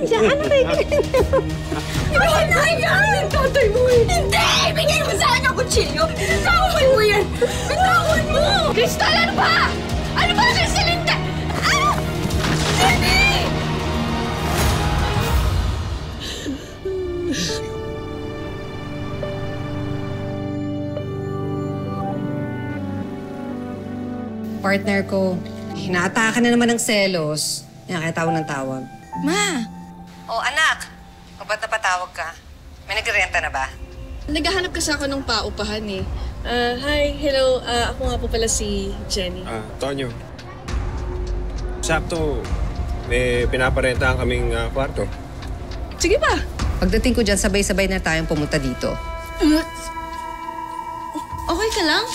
Diyan, ano ba yung ginagawa? Ay, yan! Tatay mo eh! Hindi! Bigay mo sa akin ang kutsilyo! Bitawan mo yan! Bitawan mo! Crystal, ano ba? Ano ba si Celinda? Ah! Jenny! Partner ko, hinatakan na naman ng selos. Yan, kaya tawag ng tawag. Ma! Oh, anak! O ba't napatawag ka? May nagrerenta na ba? Naghahanap kasi ako ng paupahan eh. Hi, hello. Ako nga po pala si Jenny. Tonyo. Sakto, may pinaparentahan kaming kwarto. Sige ba? Pagdating ko dyan, sabay-sabay na tayong pumunta dito. Okay ka lang?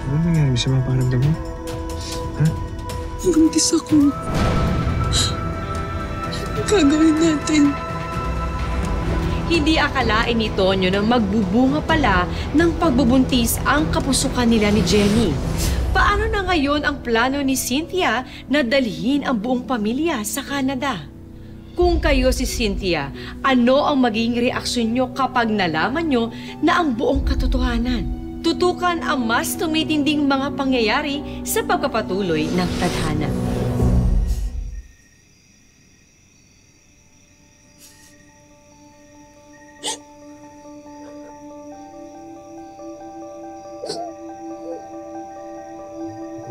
Ano nangyari sa mga paramdam mo? Ha? Buntis ako. Ano gagawin natin? Hindi akalain ni Tonyo na magbubunga pala ng pagbubuntis ang kapusukan nila ni Jenny. Paano na ngayon ang plano ni Cynthia na dalhin ang buong pamilya sa Canada? Kung kayo si Cynthia, ano ang magiging reaksyon nyo kapag nalaman nyo na ang buong katotohanan? Tutukan ang mas tumitinding mga pangyayari sa pagpapatuloy ng tadhana.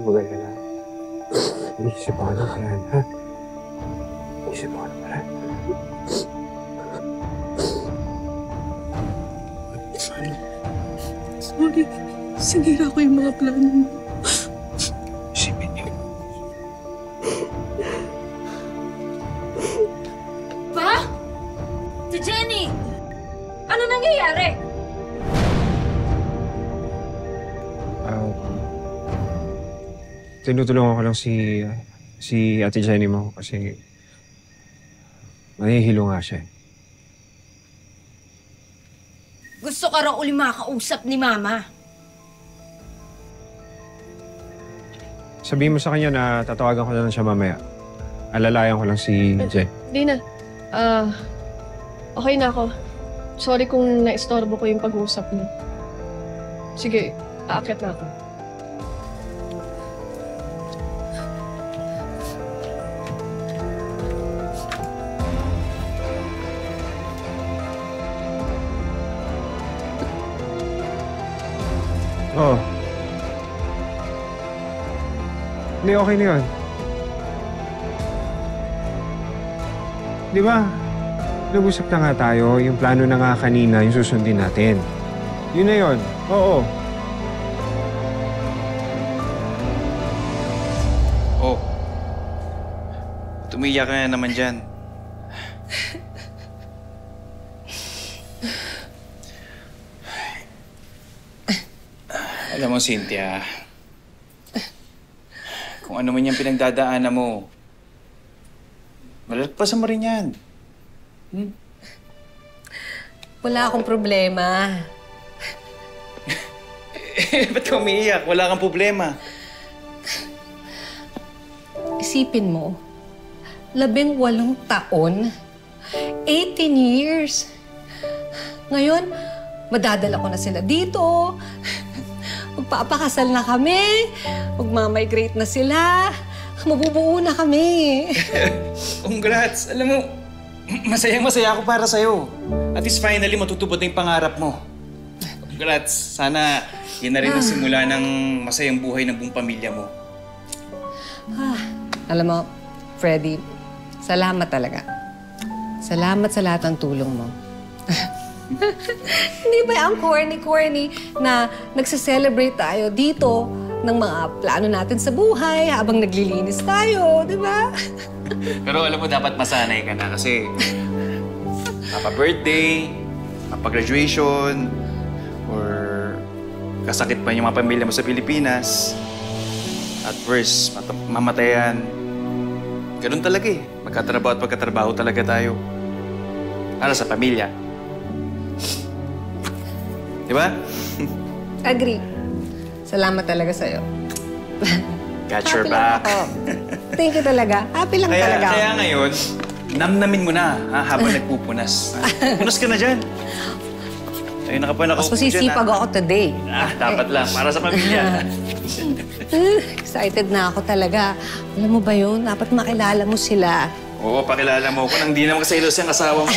Bugay ka na. Iisip ako ng paraan, ha? Iisip ako ng paraan. Sorry. Sinira ko yung mga plano mo. Isipin niyo. Pa? Si Jenny! Ano nangyayari? Tinutulungan ko lang si Ate Jenny mo kasi nahihilo nga siya. Gusto ka raw uli makausap ni Mama. Sabihin mo sa kanya na tatawagan ko na lang siya mamaya. Alalayan ko lang si Jen. Di na. Okay na ako. Sorry kung naistorbo ko yung pag-uusap niyo. Sige, aakyat na ako. Oo. Hindi, okay na yun. Di ba? Nag-usap na nga tayo. Yung plano na nga kanina, yung susundin natin. Yun na yun. Oo. Oh. Tumiyak ka na naman dyan. Alam mo, Cynthia, kung ano man yung pinagdadaanan mo, malalagpasan mo rin yan. Wala akong problema. Ba't ka umiiyak? Wala kang problema. Isipin mo, 18 taon, 18 years. Ngayon, madadala ko na sila dito. Magpapakasal na kami. Magmamigrate na sila. Mabubuo na kami. Congrats! Alam mo, masayang-masaya ako para sa'yo. At least finally, matutupad na yung pangarap mo. Congrats! Sana yan na rin ang simula ng masayang buhay ng buong pamilya mo. Alam mo, Freddy, salamat talaga. Salamat sa lahat ng tulong mo. Hindi ba ang corny-corny na nagse-celebrate tayo dito ng mga plano natin sa buhay habang naglilinis tayo, di ba? Pero alam mo, dapat masanay ka na kasi papa-birthday, papa-graduation, or kasakit pa yung mga pamilya mo sa Pilipinas. At worst, mamatayan. Ganun talaga eh. Magkatrabaho at pagkatrabaho talaga tayo. Para sa pamilya. Di ba? Agree. Salamat talaga sa'yo. Got your Happy lang back. ako. Thank you talaga. Happy lang talaga. Kaya ngayon, namnamin mo na habang nagpupunas. Punas ka na dyan. Ayun, Mas masisipag ako today. Dapat lang. Para sa pamilya. Excited na ako talaga. Alam mo ba yun? Dapat makilala mo sila. Oo, pakilala mo ko nang di naman kasailos yung asawa mo.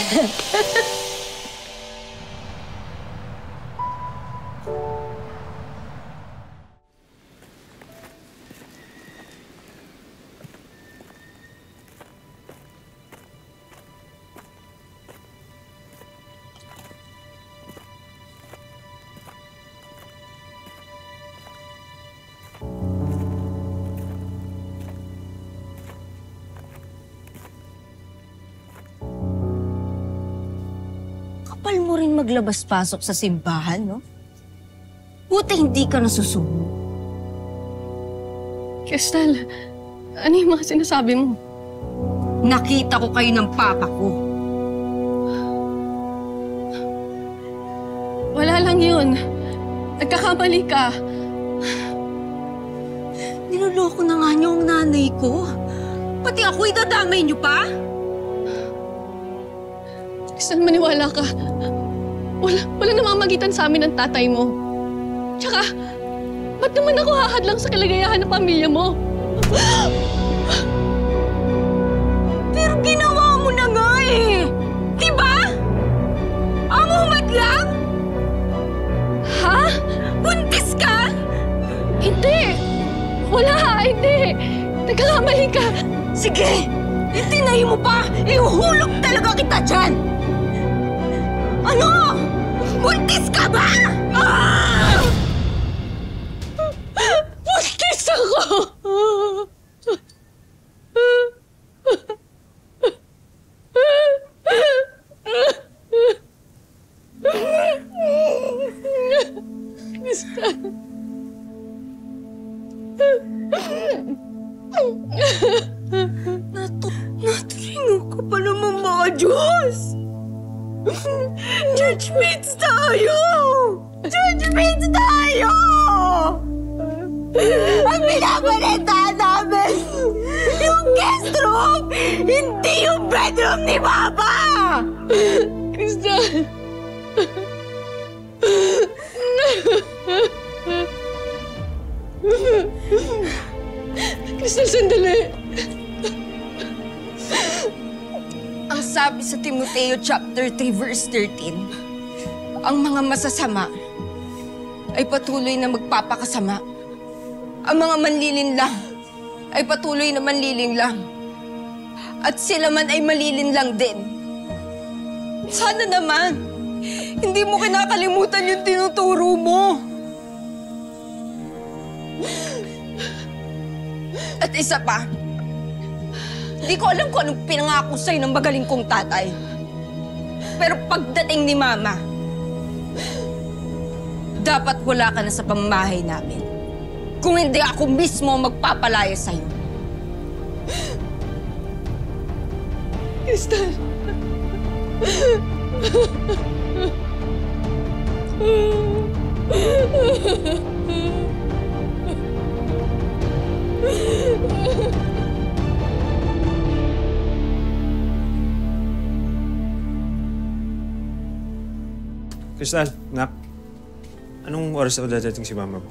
Kapal mo rin maglabas-pasok sa simbahan, no? Buti hindi ka nasusunog. Crystal, ano yung mga sinasabi mo? Nakita ko kayo ng papa ko. Wala lang yun. Nagkakamali ka. Niloloko na nga niyo ang nanay ko. Pati ako idadamay niyo pa? Crystal, maniwala ka. Wala namamagitan sa amin ng tatay mo. Tsaka, ba't naman ako hahadlang sa kalagayahan ng pamilya mo? Pero ginawa mo na nga eh! Diba? Ang humadlang? Ha? Buntis ka? Hindi! Wala, hindi! Nagkakamali ka! Sige! Itinahi mo pa! Ihuhulog talaga kita dyan! Ano? Buntis ka ba? Ah! Buntis ako! Naturingo ka pa naman mga Diyos! Judgments tayo! Judgments tayo! Ang binabalita namin, yung guest room, hindi yung bedroom ni Papa! Crystal! Crystal, sandali! Ang sabi sa Timoteo chapter 3 verse 13, ang mga masasama ay patuloy na magpapakasama. Ang mga manlilinlang ay patuloy na manlilinlang. At sila man ay malilinlang din. Sana naman, hindi mo kinakalimutan yung tinuturo mo. At isa pa, di ko alam kung anong pinangako sa'yo ng magaling kong tatay. Pero pagdating ni Mama, dapat wala ka na sa pamamahay namin. Kung hindi ako mismo magpapalaya sa'yo. Crystal! Crystal, nak, anong oras na dadating si mama mo?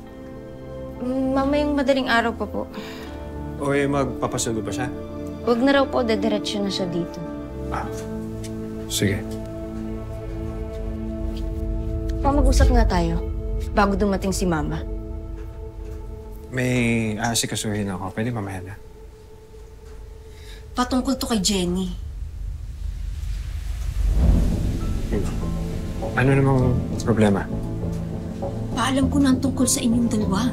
Mamayang madaling araw pa po. O magpapasundo pa siya? Huwag na raw po, dediretso na siya dito. Sige. Mag-usap nga tayo bago dumating si Mama. May aasikasuhin ako. Pwede mamaya na. Patungkol to kay Jenny. Ano namang problema? Paalam ko na ang tungkol sa inyong dalawa.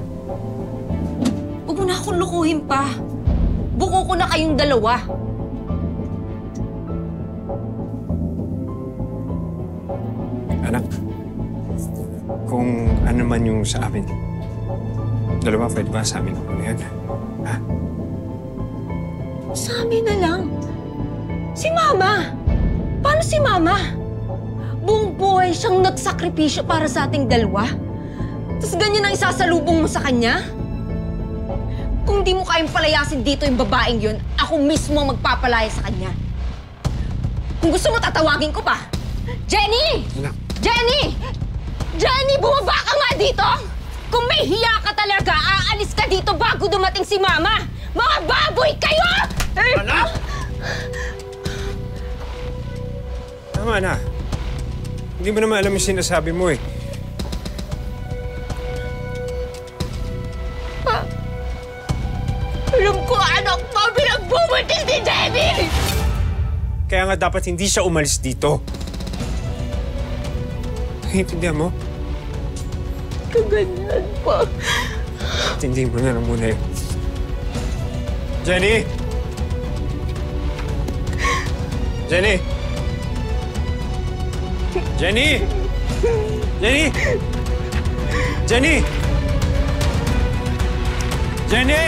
Huwag mo na akong lukuhin pa. Buko ko na kayong dalawa. Anak, kung ano man yung sa amin, dalawa, pwede ba sa amin? Ano yan? Ha? Sa amin na lang. Si Mama! Paano si Mama? Buong buhay siyang nagsakripisyo para sa ating dalawa. Tapos ganyan ang isasalubong mo sa kanya? Kung di mo kayang palayasin dito yung babaeng yun, ako mismo ang magpapalaya sa kanya. Kung gusto mo, tatawagin ko pa. Jenny! Anak. Jenny! Jenny, bumaba ka nga dito! Kung may hiya ka talaga, aalis ka dito bago dumating si Mama! Mga baboy kayo! Anak! Tama na. Hindi mo naman alam yung sinasabi mo eh. Alam ko, anak mo, pinagbubuntis ni Jenny! Kaya nga dapat hindi siya umalis dito. Naiintindihan mo? Kaganyan pa. Intindihin mo na lang muna yun. Jenny! Jenny! Jenny! Jenny! Jenny! Jenny!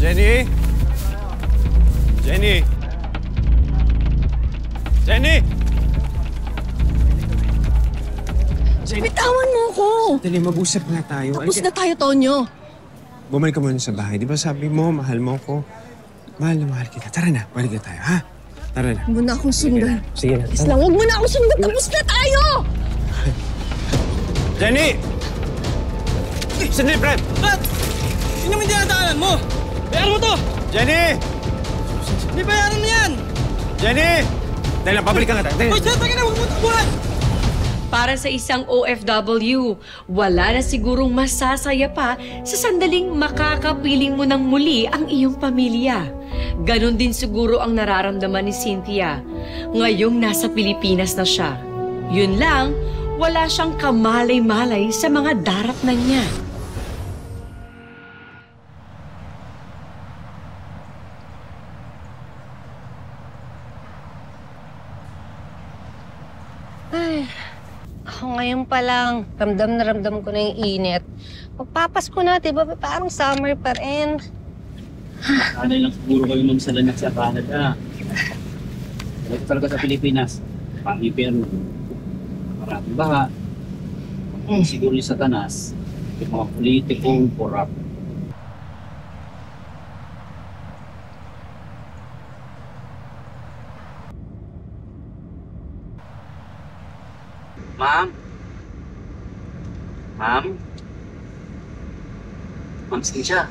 Jenny! Jenny! Jenny! Bitawan mo ako! Dali, mag-usap nga tayo. Tapos na tayo, Tonyo. Bumalik ka muna sa bahay. Di ba sabi mo, mahal mo ako? Mahal na mahal kita. Tara na, balik na tayo, ha? Tara na. Huwag mo na akong sundan. Sige na. Please lang, huwag mo na akong sundan. Tapos na tayo! Jenny! Sandali, Brad! Brad! Yun naman dinadaanan mo! Bayaran mo to! Jenny! Hindi bayaran mo yan! Jenny! Dahil lang, pabalik ka nga tayo. Hoy, Brad! Tagay na! Huwag mo tabuhan! Para sa isang OFW, wala na sigurong masasaya pa sa sandaling makakapiling mo ng muli ang iyong pamilya. Ganon din siguro ang nararamdaman ni Cynthia ngayong nasa Pilipinas na siya. Yun lang, wala siyang kamalay-malay sa mga daratnan niya. Ay, ako ngayon pa lang, ramdam na ramdam ko na yung init. Pagpapasko na, diba? Parang summer pa rin. Ano lang siguro kayo nung salanak sa Canada. Balik talaga sa Pilipinas. Pang-impyerno. Maraming baha. Siguro yung satanas. Yung mga politikong corrupt. Ma'am? Ma'am? Ma'am Cynthia?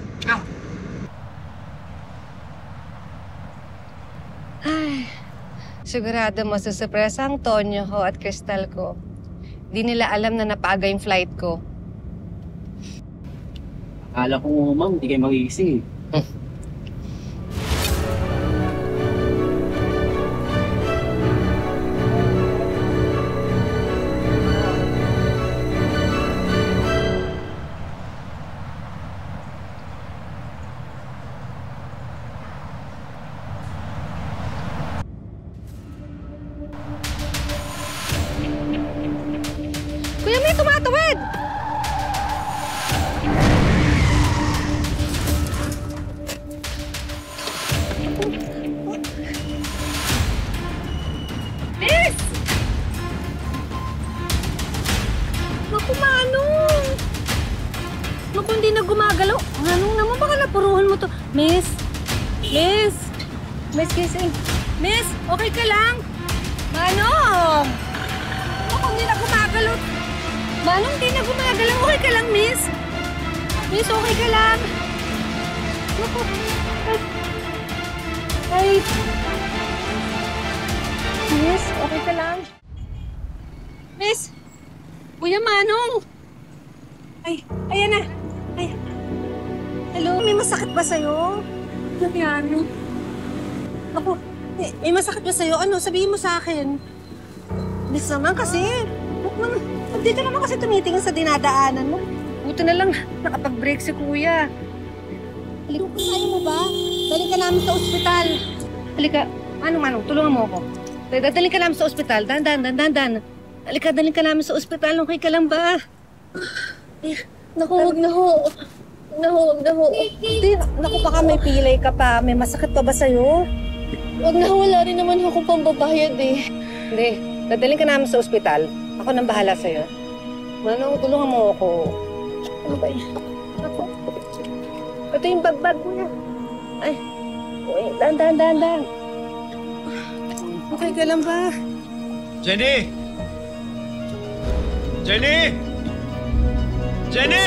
Ay, sigurado masusurpresa ang Tonyo ko at Crystal ko. Di nila alam na napaaga yung flight ko. Akala ko, ma'am, hindi kayo magigising. Kuya, may tumatawid! Miss! Naku, Manong! Naku, hindi na gumagalaw. Manong naman, baka napuruhan mo to. Miss! Miss! Miss Kissing! Miss, okay ka lang? Manong! Naku, hindi na gumagalaw. Manong, hindi na gumagalaw. Okay ka lang, Miss? Miss, okay ka lang? Naku. Ay. Miss, okay ka lang? Miss? Kuya Manong! Ay, ayan na. Ay. Hello, may masakit ba sa'yo? Ano? Ako, may masakit ba sa'yo? Ano, sabihin mo sa akin. Miss naman kasi. Dito naman kasi tumitingin sa dinadaanan mo. Buti na lang nakapag-break si Kuya. Halika, kaya mo ba? Daling ka namin sa ospital. Halika, Manong, tulungan mo ako. Daling ka namin sa ospital. Dan. Halika, daling ka namin sa ospital. Okay ka lang ba? Naku, huwag na ho. Wag na ho. Hindi, naku baka may pilay ka pa. May masakit pa ba sa'yo? Wag na ho, wala rin naman ako pambabayad eh. Hindi, dadaling ka namin sa ospital. Ako nang bahala sa'yo. Manong, tulungan mo ako. Ano ba yan? Ako. Ito yung bag mo na. Ay, uy, dahan. Okay ka lang ba? Jenny! Jenny! Jenny!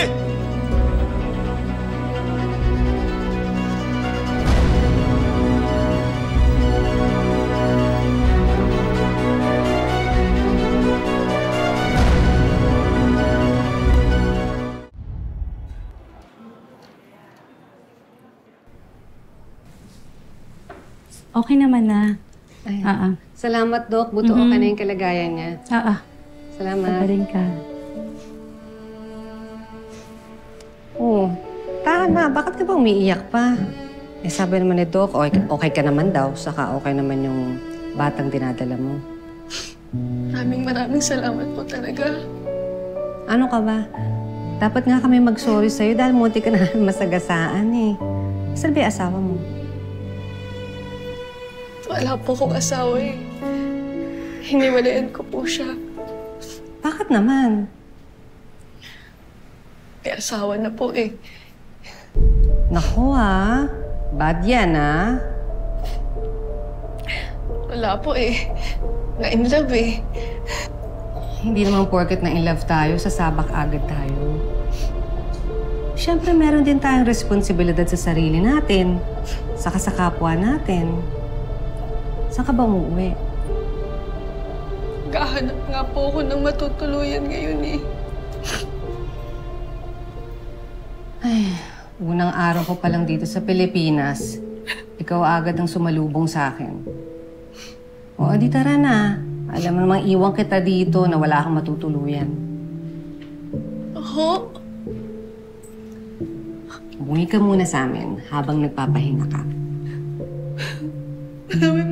Okay naman na. Ay, Ah. salamat, Doc. Buto okay na yung kalagayan niya. Salamat. Pagaling ka. Oo. Tama, bakit ka ba umiiyak pa? Eh, sabi naman ni Doc, okay ka naman daw. Saka okay naman yung batang dinadala mo. Maraming salamat po talaga. Ano ka ba? Dapat nga kami mag-sorry sa'yo dahil munti ka na masagasaan eh. Saan ba yung asawa mo? Wala po akong asawa eh. Hiniwalayan ko po siya. Bakit naman? May asawa na po eh. Naku bad yan Wala po eh. Na-in love eh. Hindi naman porket na in love tayo, sasabak agad tayo. Siyempre, meron din tayong responsibilidad sa sarili natin. Saka sa kapwa natin. Saan ka ba umuwi? Gahanap nga po ako ng matutuluyan ngayon eh. Ay, unang araw ko pa lang dito sa Pilipinas. Ikaw agad ang sumalubong sa akin. O, di tara na. Alam mo namang iwan kita dito na wala kang matutuluyan. Ako? Umuwi ka muna sa amin habang nagpapahinga ka.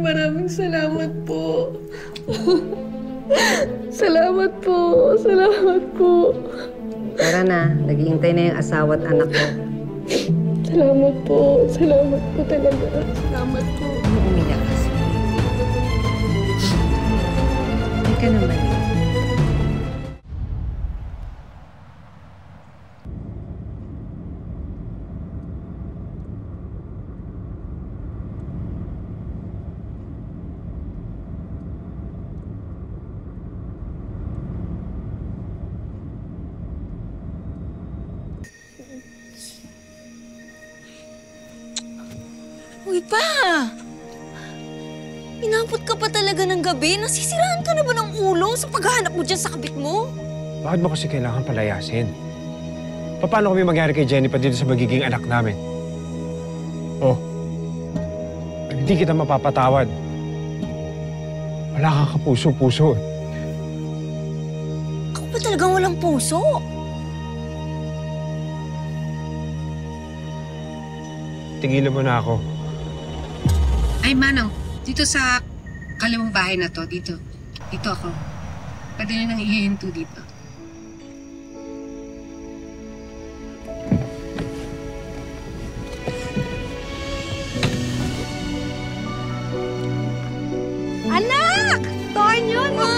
Maraming salamat po. Salamat po. Salamat po. Tara na, naghihintay na yung asawa at anak ko. Salamat po. Salamat po talaga. Salamat po. Umiyak kasi. Ay ka naman eh. Uy pa! Inabot ka pa talaga ng gabi? Nasisiraan ka na ba ng ulo sa paghahanap mo dyan sa kabit mo? Bakit mo kasi kailangan palayasin? Paano kami magyari kay Jenny pa dito sa magiging anak namin? Oh, hindi kita mapapatawad. Wala kang kapuso-puso. Ako ba talagang walang puso? Tigilan mo na ako. Ay, Manong, dito sa kaliwang bahay na to, dito. Dito ako. Pwede nyo nang ihihinto dito. Anak! Tonyo, naku!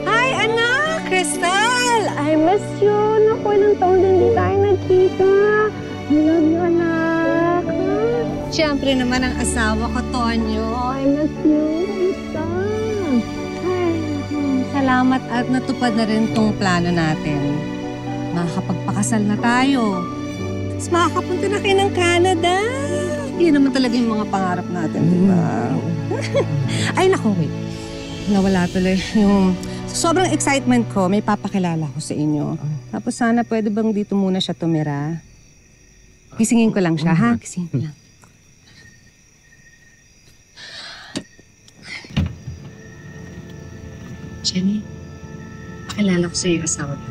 Hi, anak! Crystal! I miss you. Naku, ilang taon din hindi tayo nagkita. I love you, anak. Siyempre naman ang asawa ko, Tonyo. I miss you. Salamat at natupad na rin tong plano natin. Makakapagpakasal na tayo. Tapos makakapunta na kayo ng Canada. Yan naman talaga yung mga pangarap natin, di ba? Ay, naku, wait. Nawala tuloy yung... Sobrang excitement ko, may papakilala ko sa inyo. Tapos sana pwede bang dito muna siya tumira? Gisingin ko lang siya, ha? Gisingin ko lang. Jenny, pakilala ko sa iyo asawa ko.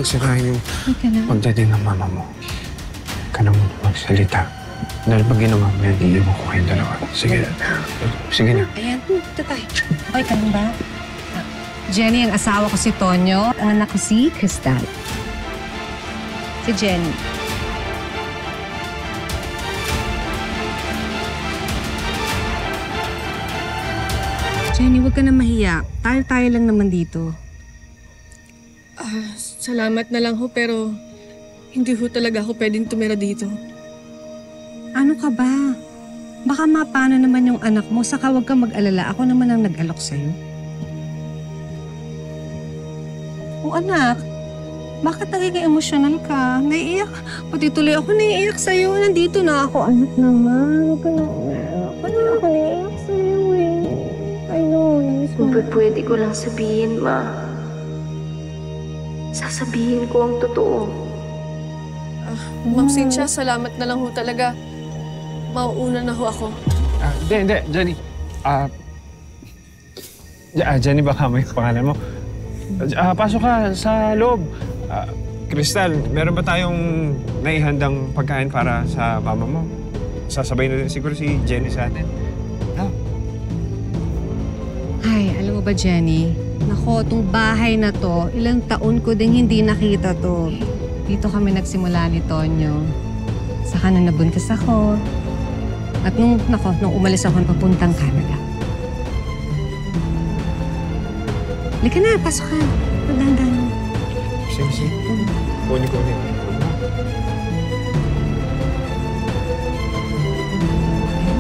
sirahin yung Okay na. pagdating ng mama mo. Huwag ka nang magsalita. Dahil pag ginawa mo yan, iiwan ko kayong dalawa. Sige na. Sige na. Ayan, ito tayo. Okay ka lang ba? Jenny, ang asawa ko si Tonyo. Ang anak ko si Crystal. Si Jenny. Jenny, huwag ka na mahiya. Tayo-tayo lang naman dito. Salamat na lang ho, pero hindi ho talaga ako pwedeng tumira dito. Ano ka ba? Baka mapano naman yung anak mo, saka huwag kang mag-alala. Ako naman ang nag-alok sa'yo. O anak, bakit nagiging emosyonal ka? Naiiyak. Pati tuloy ako naiiyak sa'yo. Nandito na ako. Anak naman, huwag ka na umiyak. Pati ako naiiyak sa'yo eh. I know. Kung pwede ko lang sabihin, Ma. Sasabihin ko ang totoo. Ma'am Cynthia, salamat na lang ho talaga. Mauuna na ho ako. Hindi. Jenny. Jenny, baka may pangalan mo. Pasok ka sa loob. Crystal, meron ba tayong naihandang pagkain para sa mama mo? Sasabay na din siguro si Jenny sa atin. Ay, alam mo ba, Jenny? Nako, itong bahay na to, ilang taon ko ding hindi nakita to. Dito kami nagsimula ni Tonyo. Saka nung nabuntis ako. At nung umalis ako papuntang Canada. Halika na, pasok ka. Maganda. Sige. Kunin.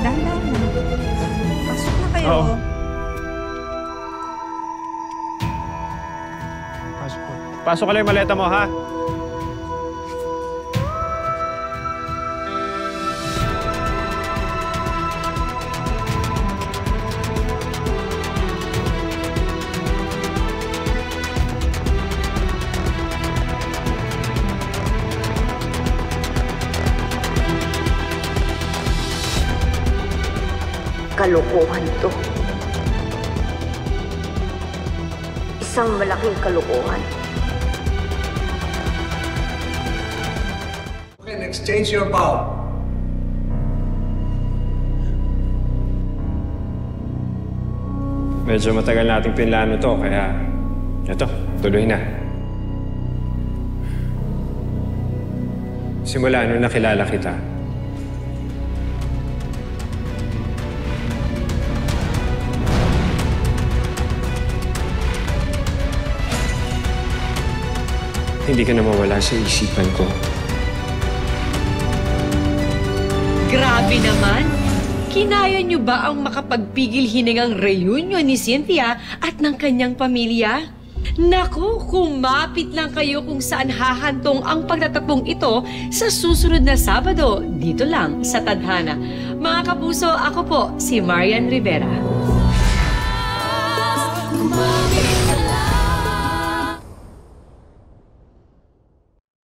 Dahan-dahan na. Pasok na kayo. Oo. Pasok ka lang yung maleta mo, ha? Kalokohan to. Isang malaking kalokohan. Okay, exchange your bow. Medyo matagal nating pinlano to, kaya eto, tuloy na. Simula nung nakilala kita, hindi ka na mawala sa isipan ko. Grabe naman! Kinaya niyo ba ang makapagpigil hiningang reunion ni Cynthia at ng kanyang pamilya? Naku, kumapit lang kayo kung saan hahantong ang pagtatapong ito sa susunod na Sabado, dito lang sa Tadhana. Mga kapuso, ako po si Marian Rivera.